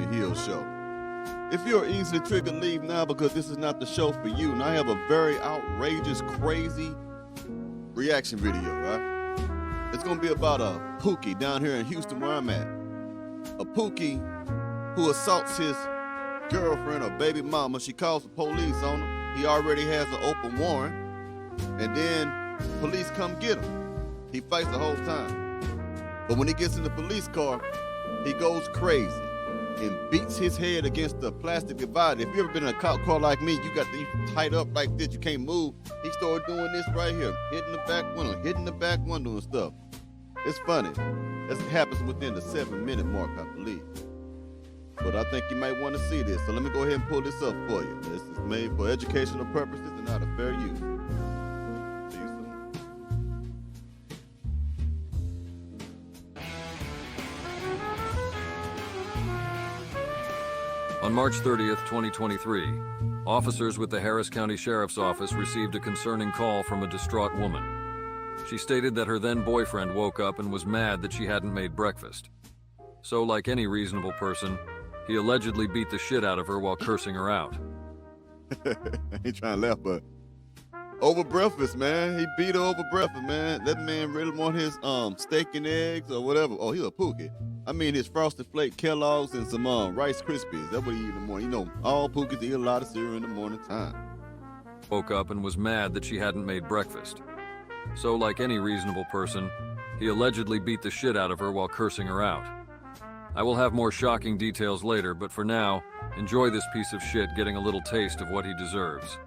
the HEILD show. If you're easily triggered, leave now because this is not the show for you. And I have a very outrageous, crazy reaction video, right? It's going to be about a Pookie down here in Houston where I'm at. A Pookie who assaults his girlfriend or baby mama. She calls the police on him. He already has an open warrant. And then police come get him. He fights the whole time. But when he gets in the police car, he goes crazy and beats his head against the plastic divider. If you've ever been in a cop car like me, you tied up like this, you can't move. He started doing this right here, hitting the back window and stuff. It's funny. This happens within the 7-minute mark, I believe. But I think you might want to see this. So let me go ahead and pull this up for you. This is made for educational purposes and not a fair use. See you soon. On March 30th, 2023, officers with the Harris County Sheriff's Office received a concerning call from a distraught woman. She stated that her then-boyfriend woke up and was mad that she hadn't made breakfast. So, like any reasonable person, he allegedly beat the shit out of her while cursing her out. I ain't trying to laugh, but over breakfast, man. He beat her over breakfast, man. That man really want his steak and eggs or whatever. Oh, he's a Pookie. I mean his Frosted Flake Kellogg's and some Rice Krispies. That's what he eat in the morning. You know, all Pookies eat a lot of cereal in the morning time. Woke up and was mad that she hadn't made breakfast. So, like any reasonable person, he allegedly beat the shit out of her while cursing her out. I will have more shocking details later, but for now, enjoy this piece of shit getting a little taste of what he deserves.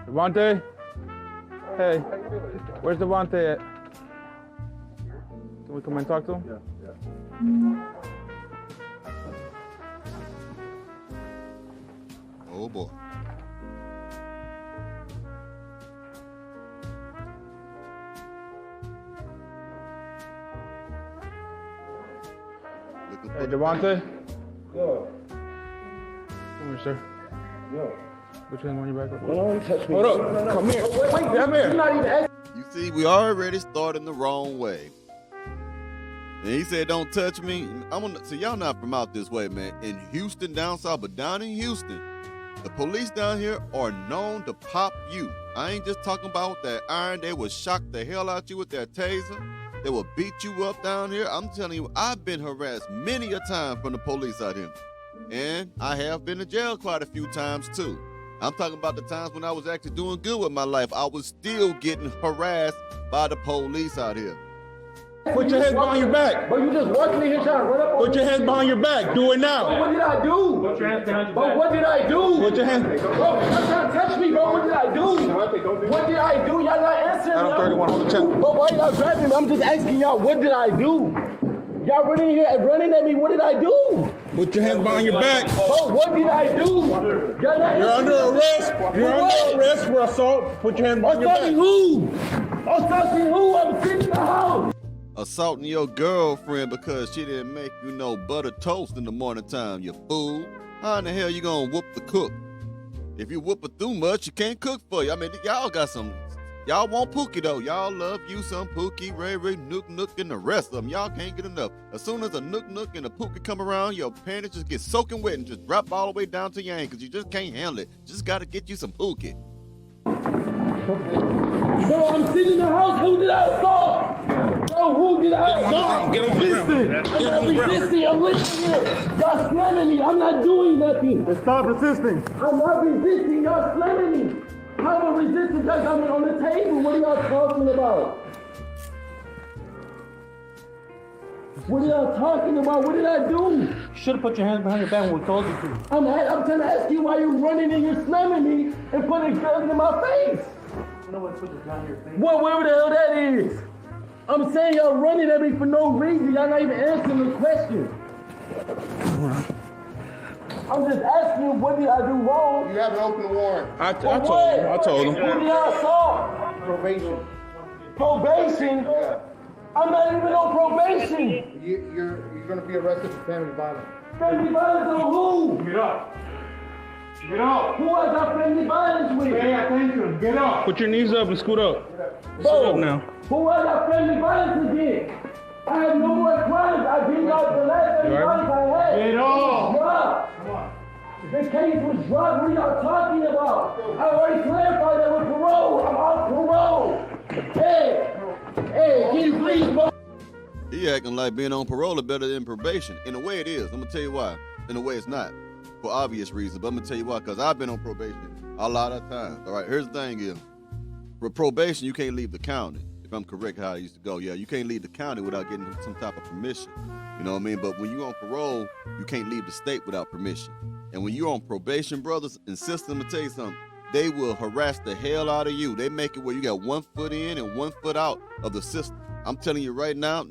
Devontae? Hey, where's Devontae at? Can we come and talk to him? Yeah. Oh boy. Hey, Devontae? Yeah. Come here, sir. Yeah. Put your hand on your back. Don't touch me. Hold up. No. Come here. Wait, Come here. You're not even asking. You see, we already starting the wrong way. And he said, don't touch me. So y'all not from out this way, man. In Houston, down south, but down in Houston, the police down here are known to pop you. I ain't just talking about that iron. They will shock the hell out you with that taser. They will beat you up down here. I'm telling you, I've been harassed many a time from the police out here. And I have been to jail quite a few times too. I'm talking about the times when I was actually doing good with my life. I was still getting harassed by the police out here. Put your hands behind your back. But you just walking in here trying to run up on Put your hands behind your back. Do it now. But what did I do? Put your hands behind your But back. what did I do? Put your hands. Bro, you're trying to touch me, bro. What did I do? What did I do? Y'all not answering me. Adam 31, hold the check. But why y'all grabbing me? I'm just asking y'all, what did I do? Y'all running here and running at me. What did I do? Put your hands behind your back. Bro, what did I do? You're under arrest. You're under arrest for assault. Put your hands behind your Assaulting back. who? Assaulting who? I'm sitting in the house. Assaulting your girlfriend because she didn't make you no buttered toast in the morning time, you fool. How in the hell you gonna whoop the cook? If you whoop her too much, she can't cook for you. I mean, y'all got some, y'all want Pookie though. Y'all love you some Pookie, Ray Ray, Nook, and the rest of them. Y'all can't get enough. As soon as a Nook and a Pookie come around, your panties just get soaking wet and just drop all the way down to your ankles. You just can't handle it. Just gotta get you some Pookie. Bro, I'm sitting in the house. Who did I assault? Bro, who did I assault? Get on the ground. I'm not resisting. I'm listening here. Y'all slamming me. I'm not doing nothing. Stop resisting. I'm not resisting. Y'all slamming me. How am I resisting because I'm on the table? What are y'all talking about? What are y'all talking about? What did I do? You should have put your hands behind your back when we told you to. I'm trying to ask you why you're running and you're slamming me and putting guns in my face. You know what? Put the gun in your face. Well, wherever the hell that is. I'm saying y'all running at me for no reason. Y'all not even answering the question. I'm just asking you, what did I do wrong? You have an open warrant. I told him. Who did I assault? Probation. Probation? Yeah. I'm not even on probation. You're going to be arrested for family violence. Family violence on who? Get up. Get up. Who I got family violence with? Pay attention. Get up. Put your knees up and scoot up. Bro, Scoot up now. who I got family violence against? I have no more crimes right? Get off. Come on. The case was dropped. What are y'all talking about? I already clarified that with parole. I'm off parole. Hey, can you please go? He acting like being on parole is better than probation. In a way it is. I'm gonna tell you why. In a way it's not. For obvious reasons, but I'm gonna tell you why, because I've been on probation a lot of times. All right, here's the thing is, with probation, you can't leave the county. If I'm correct how I used to go, yeah, you can't leave the county without getting some type of permission. You know what I mean? But when you're on parole, you can't leave the state without permission. And when you're on probation, brothers and sisters, I'm gonna tell you something, they will harass the hell out of you. They make it where you got 1 foot in and 1 foot out of the system. I'm telling you right now,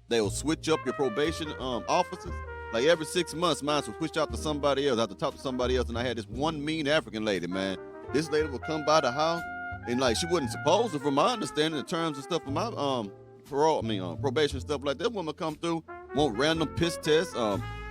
they'll switch up your probation officers. Like every 6 months, mine will switch out to somebody else. I have to talk to somebody else, and I had this one mean African lady, man. This lady would come by the house, and like she wasn't supposed to, from my understanding, the terms and stuff from my probation stuff like that. Woman come through, want random piss tests.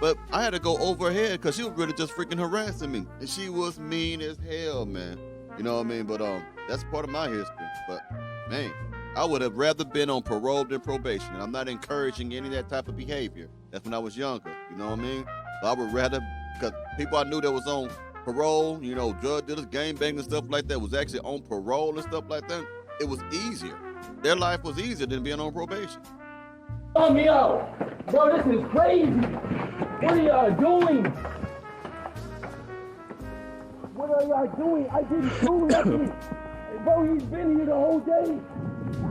But I had to go over her head because she was really just freaking harassing me, and she was mean as hell, man. You know what I mean? But that's part of my history. But man, I would have rather been on parole than probation, and I'm not encouraging any of that type of behavior. That's when I was younger, you know what I mean? So I would rather, because people I knew that was on parole, you know, drug dealers, gangbangers, and stuff like that, was actually on parole and stuff like that. It was easier. Their life was easier than being on probation. Help me out. Bro, this is crazy. What are y'all doing? What are y'all doing? I didn't do nothing. Bro, he's been here the whole day.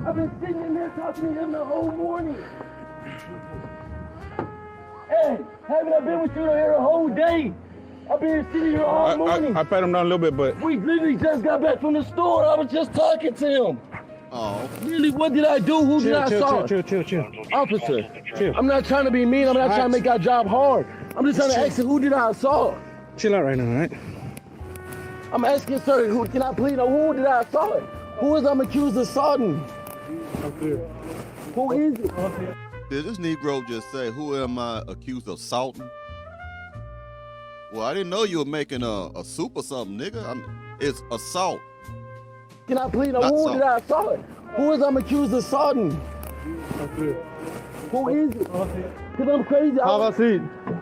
I've been sitting in there talking to him the whole morning. Hey, haven't I been with you here the whole day? I've been sitting here all morning. I pat him down a little bit, but We literally just got back from the store. I was just talking to him. Oh. Really, what did I do? Who did I assault? chill. Officer, Chill. I'm not trying to be mean. I'm not trying to make our job hard. I'm just trying to ask you, who did I assault? Chill out right now, all right? I'm asking, sir, who can I plead? Who did I assault? Who is I'm accused of assaulting? Who is it? Did this Negro just say, who am I accused of assaulting? Well, I didn't know you were making a soup or something, nigga. It's assault. Can I plead? Not Who assault. did I assault? Who is I'm accused of assaulting? Who is it? Because I'm crazy. Have a seat.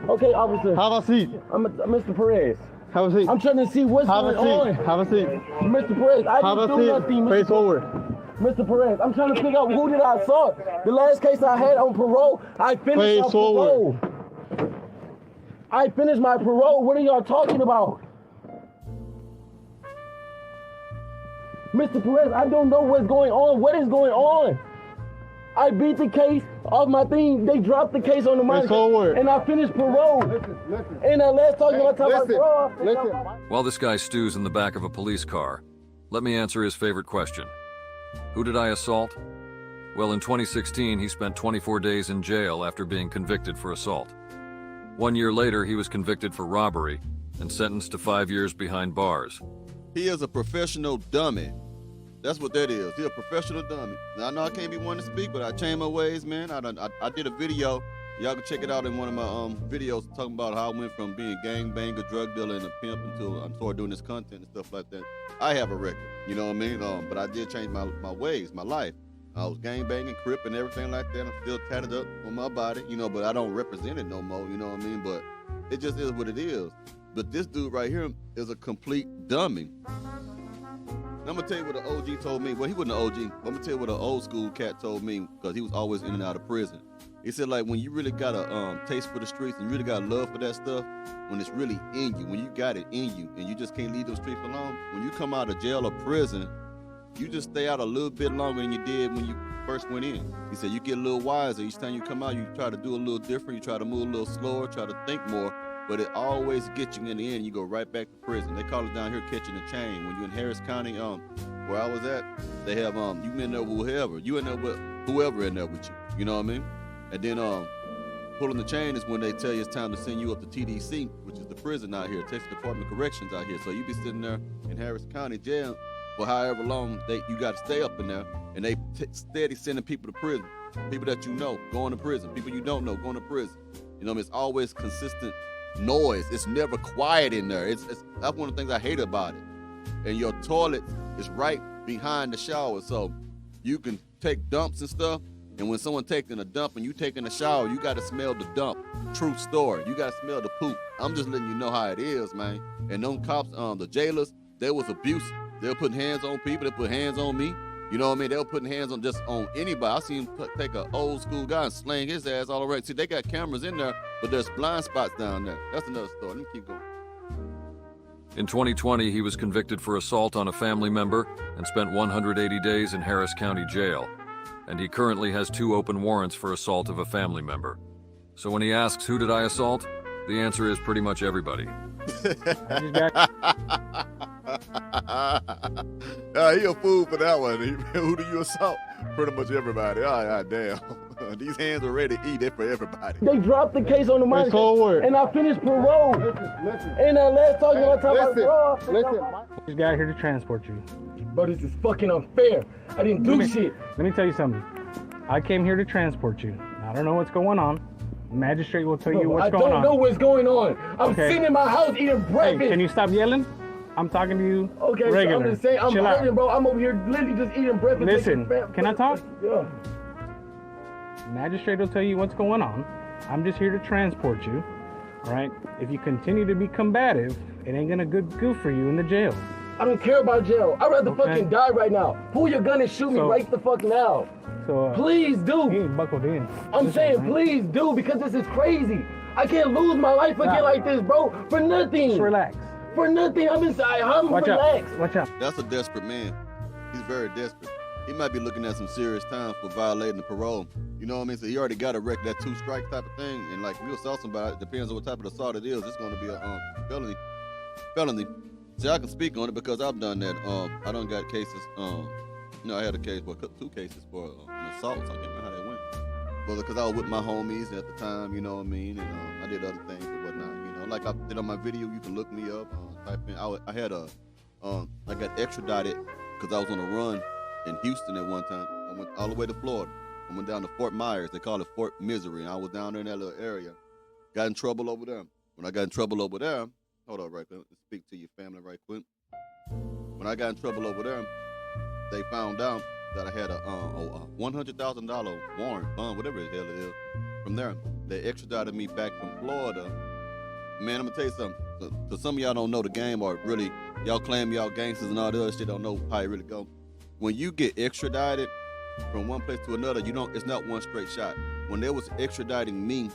Okay, officer. Have a seat. I'm Mr. Perez. Have a seat. I'm trying to see what's Have a going on. seat. Have a seat. Mr. Perez, I Have didn't a do seat. nothing, Face Mr. forward. Mr. Perez, I'm trying to figure out who did I assault. The last case I had on parole, I finished Face my forward. parole. I finished my parole. What are y'all talking about? Mr. Perez, I don't know what's going on. What is going on? I beat the case off my thing. They dropped the case on the minor, forward. and I finished parole. Listen. And last talking about Listen. parole. Listen. While this guy stews in the back of a police car, let me answer his favorite question. Who did I assault? Well, in 2016, he spent 24 days in jail after being convicted for assault. 1 year later, he was convicted for robbery and sentenced to 5 years behind bars. He is a professional dummy. That's what that is. He's a professional dummy. Now, I know I can't be one to speak, but I changed my ways, man. I did a video. Y'all can check it out in one of my videos talking about how I went from being gangbanger, drug dealer, and a pimp until I started doing this content and stuff like that. I have a record, you know what I mean? But I did change my ways, my life. I was gangbanging, crip, and everything like that. I'm still tatted up on my body, you know, but I don't represent it no more, you know what I mean? But it just is what it is. But this dude right here is a complete dummy. And I'm gonna tell you what the OG told me. Well, he wasn't an OG. But I'm gonna tell you what an old school cat told me, because he was always in and out of prison. He said, like, when you really got a taste for the streets and you really got love for that stuff, when it's really in you, when you got it in you and you just can't leave those streets alone, when you come out of jail or prison, you just stay out a little bit longer than you did when you first went in. He said you get a little wiser. Each time you come out, you try to do a little different. You try to move a little slower, try to think more, but it always gets you in the end. You go right back to prison. They call it down here catching the chain. When you're in Harris County, where I was at, they have you in there with whoever. You in there with whoever in there with you. You know what I mean? And then pulling the chain is when they tell you it's time to send you up to TDC, which is the prison out here, Texas Department of Corrections out here. So you be sitting there in Harris County jail for however long you got to stay up in there, and they steady sending people to prison. People that you know going to prison. People you don't know going to prison. You know what I mean? It's always consistent noise. It's never quiet in there. That's one of the things I hate about it. And your toilet is right behind the shower, so you can take dumps and stuff And when someone taking a dump and you taking a shower, you got to smell the dump. True story. You got to smell the poop. I'm just letting you know how it is, man. And them cops, the jailers, they was abusive. They were putting hands on people. They put hands on me. You know what I mean? They were putting hands on just on anybody. I seen him take an old school guy and slang his ass all around. See, they got cameras in there, but there's blind spots down there. That's another story. Let me keep going. In 2020, he was convicted for assault on a family member and spent 180 days in Harris County Jail. And he currently has 2 open warrants for assault of a family member. So when he asks, who did I assault? The answer is pretty much everybody. He a fool for that one. Who do you assault? Pretty much everybody. All right, damn. These hands are ready to eat. They're for everybody. They dropped the case on the minor and I finished parole. Listen. And last talking about parole. Listen. Just got here to transport you. Bro, this is fucking unfair. I didn't do shit. Let me tell you something. I came here to transport you. I don't know what's going on. Magistrate will tell you what's going on. I don't know what's going on. I'm sitting in my house eating breakfast. Hey, can you stop yelling? I'm talking to you Okay, regular. so I'm just saying, I'm hurting, bro. I'm over here literally just eating breakfast. Listen, can I talk? Yeah. Magistrate will tell you what's going on. I'm just here to transport you, all right? If you continue to be combative, it ain't gonna go good for you in the jail. I don't care about jail. I'd rather fucking die right now. Pull your gun and shoot me right the fuck now. So please do. He ain't buckled in. I'm saying please do, because this is crazy. I can't lose my life again like this, bro, for nothing. Just relax. For nothing. I'm inside. I'm relaxed. Watch out. That's a desperate man. He's very desperate. He might be looking at some serious time for violating the parole. You know what I mean? So he already got a record, that 2-strike type of thing. And like, if you assault somebody, it depends on what type of assault it is. It's going to be a felony. See, I can speak on it because I've done that. I done got cases. I had a case, 2 cases for an assault. So I can't remember how they went. But because I was with my homies at the time, you know what I mean? And I did other things and whatnot. You know, like I did on my video, you can look me up. Type in. I got extradited because I was on a run in Houston at one time. I went all the way to Florida. I went down to Fort Myers. They call it Fort Misery. And I was down there in that little area. Got in trouble over there. When I got in trouble over there, hold on right quick. Let's speak to your family right quick. When I got in trouble over there, they found out that I had a $100,000 warrant, bond, whatever the hell it is. From there, they extradited me back from Florida. Man, I'm gonna tell you something. So some of y'all don't know the game, or really, y'all claim y'all gangsters and all the other shit, don't know how it really go. When you get extradited from one place to another, it's not one straight shot. When they was extraditing me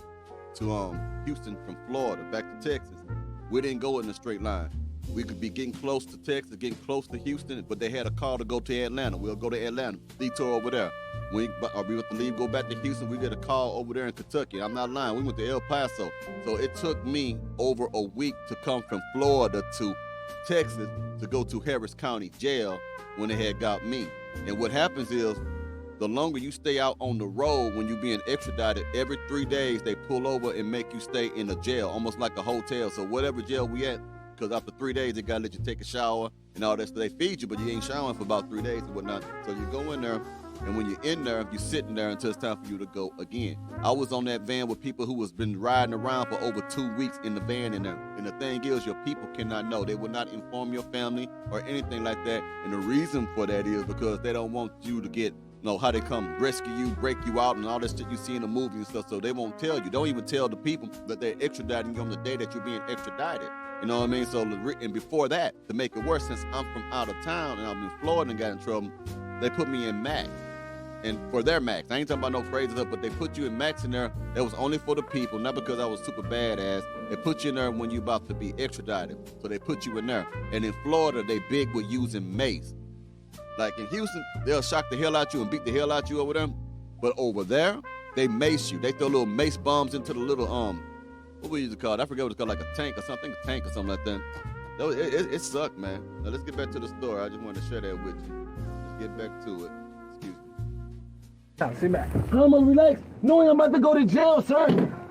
to Houston from Florida back to Texas, we didn't go in a straight line. We could be getting close to Texas, getting close to Houston, but they had a call to go to Atlanta. We'll go to Atlanta, detour over there. We have to leave, go back to Houston. We get a call over there in Kentucky. I'm not lying. We went to El Paso. So it took me over a week to come from Florida to Texas to go to Harris County Jail when they had got me. And what happens is, the longer you stay out on the road when you're being extradited, every 3 days they pull over and make you stay in a jail, almost like a hotel. So whatever jail we at, because after 3 days, they gotta let you take a shower and all that stuff. They feed you, but you ain't showering for about 3 days and whatnot. So you go in there, and when you're in there, you're sitting there until it's time for you to go again. I was on that van with people who has been riding around for over 2 weeks in the van in there. And the thing is, your people cannot know. They will not inform your family or anything like that. And the reason for that is because they don't want you to get, how they come rescue you, break you out, and all that shit you see in the movie and stuff. So they won't tell you. Don't even tell the people that they're extraditing you on the day that you're being extradited. You know what I mean? So, and before that, to make it worse, since I'm from out of town and I'm in Florida and got in trouble, they put me in MAX. And for their MAX, I ain't talking about no crazy stuff, but they put you in MAX in there. That was only for the people, not because I was super badass. They put you in there when you're about to be extradited. So they put you in there. And in Florida, they big with using mace. Like in Houston, they'll shock the hell out you and beat the hell out you over there. But over there, they mace you. They throw little mace bombs into the little, what we used to call it? I forget what it's called, like a tank or something, like that. It sucked, man. Now let's get back to the story. I just wanted to share that with you. Let's get back to it. Excuse me. Now, sit back. How am I gonna relax? Knowing I'm about to go to jail, sir.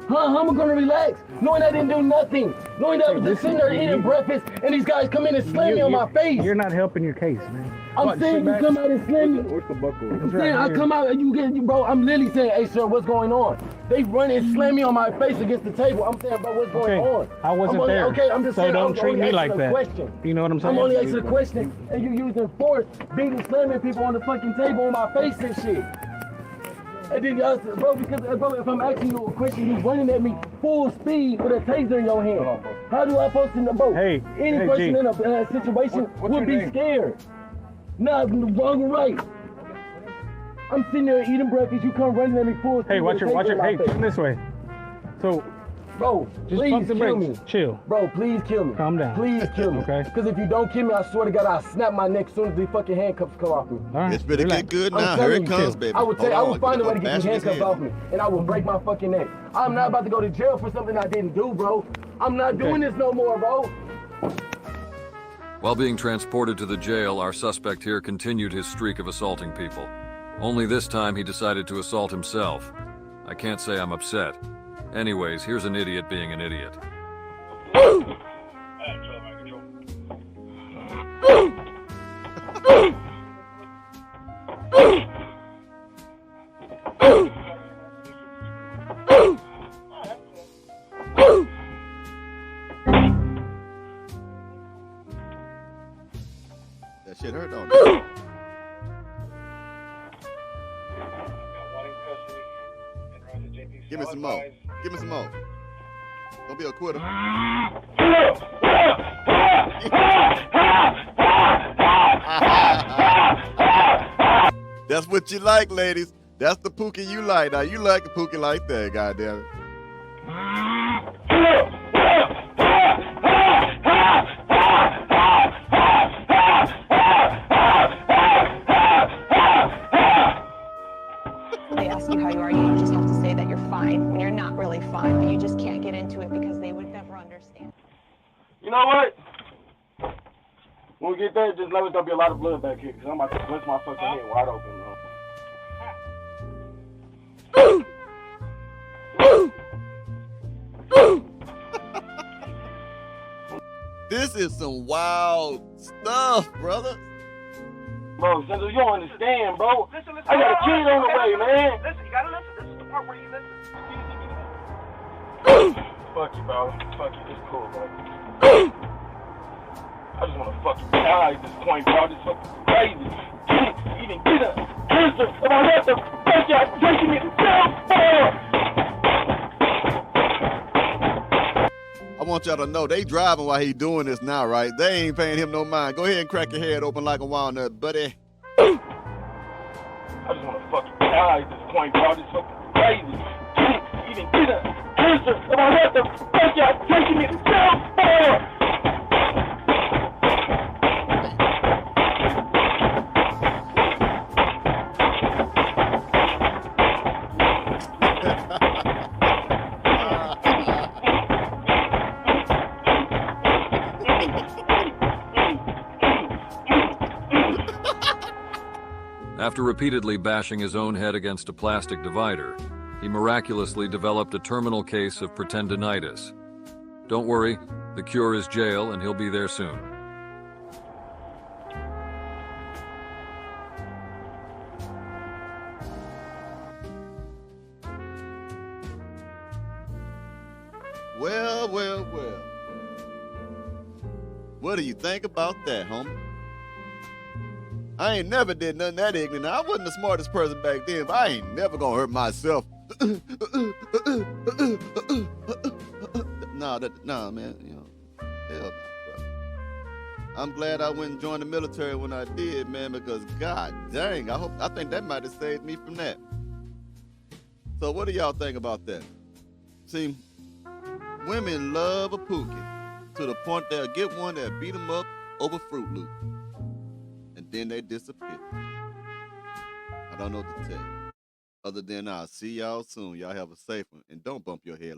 How am I gonna relax? Knowing I didn't do nothing. Knowing that I was just sitting there eating breakfast and these guys come in and slam me on my face. You're not helping your case, man. I'm saying you come out and slam me. What's the buckle? I'm saying I come out and you get, bro, I'm literally saying, hey, sir, what's going on? They run and slam me on my face against the table. I'm saying, bro, what's going on? I wasn't there. Okay, I'm just saying. So don't treat me like that. Question. You know what I'm saying? I'm only asking a question, and you using force, beating, slamming people on the fucking table on my face and shit. And then y'all said, bro, because bro, if I'm asking you a question, you running at me full speed with a taser in your hand. on, bro. How do I supposed to know, bro? Hey, any hey, person G. in a situation What's would your be name? scared. Nah, wrong and right. I'm sitting there eating breakfast. You come running at me full speed. Hey, watch with a your, taser in my hey, face. turn this way. So, Bro, just please pump the kill brakes. me. Chill. Bro, please kill me. Calm down. Please kill me. Okay. Because if you don't kill me, I swear to God, I'll snap my neck as soon as these fucking handcuffs come off me. All right. It's better relax. get good I'm now. telling Here it you, comes, chill. baby. I would Hold find a way on, to get these bashing his handcuffs head. off me, and I will break my fucking neck. I'm not about to go to jail for something I didn't do, bro. I'm not doing this no more, bro. While being transported to the jail, our suspect here continued his streak of assaulting people. Only this time he decided to assault himself. I can't say I'm upset. Anyways, here's an idiot being an idiot. That shit hurt, don't it? Give me some more. Give me some more. Don't be a quitter. That's what you like, ladies. That's the Pookie you like. Now, you like the Pookie like that, goddamn it. They ask you how you are, you just have to say that you're fine when you're not really fine, but you just can't get into it because they would never understand. You know what? When we get there, just know there's gonna be a lot of blood back here, because I'm about to blitz my fucking head wide open, bro. This is some wild stuff, brother. Bro, Sandra, you don't understand, bro. Listen, I got a kid on the way, man. Listen, you gotta listen. This is the part where you listen. Fuck you, bro. Fuck you. It's cool, bro. I just wanna fucking die at this point, bro. This fucking crazy. You didn't get a answer about what the fuck y'all taking me down for. I want y'all to know they driving while he doing this now, right? They ain't paying him no mind. Go ahead and crack your head open like a walnut, buddy. I just wanna fucking die at this point, bro. This fucking crazy. You didn't get a answer about what the fuck y'all taking me down for. After repeatedly bashing his own head against a plastic divider, he miraculously developed a terminal case of pretendinitis. Don't worry, the cure is jail and he'll be there soon. Well, well, well. What do you think about that, homie? I ain't never did nothing that ignorant. I wasn't the smartest person back then, but I ain't never gonna hurt myself. Nah, man. You know, hell no, bro. I'm glad I went and joined the military when I did, man, because god dang, I think that might have saved me from that. So what do y'all think about that? See, women love a Pookie to the point they'll get one that'll beat them up over Fruit Loop. And then they disappear. I don't know what to tell you. Other than I'll see y'all soon. Y'all have a safe one. And don't bump your head like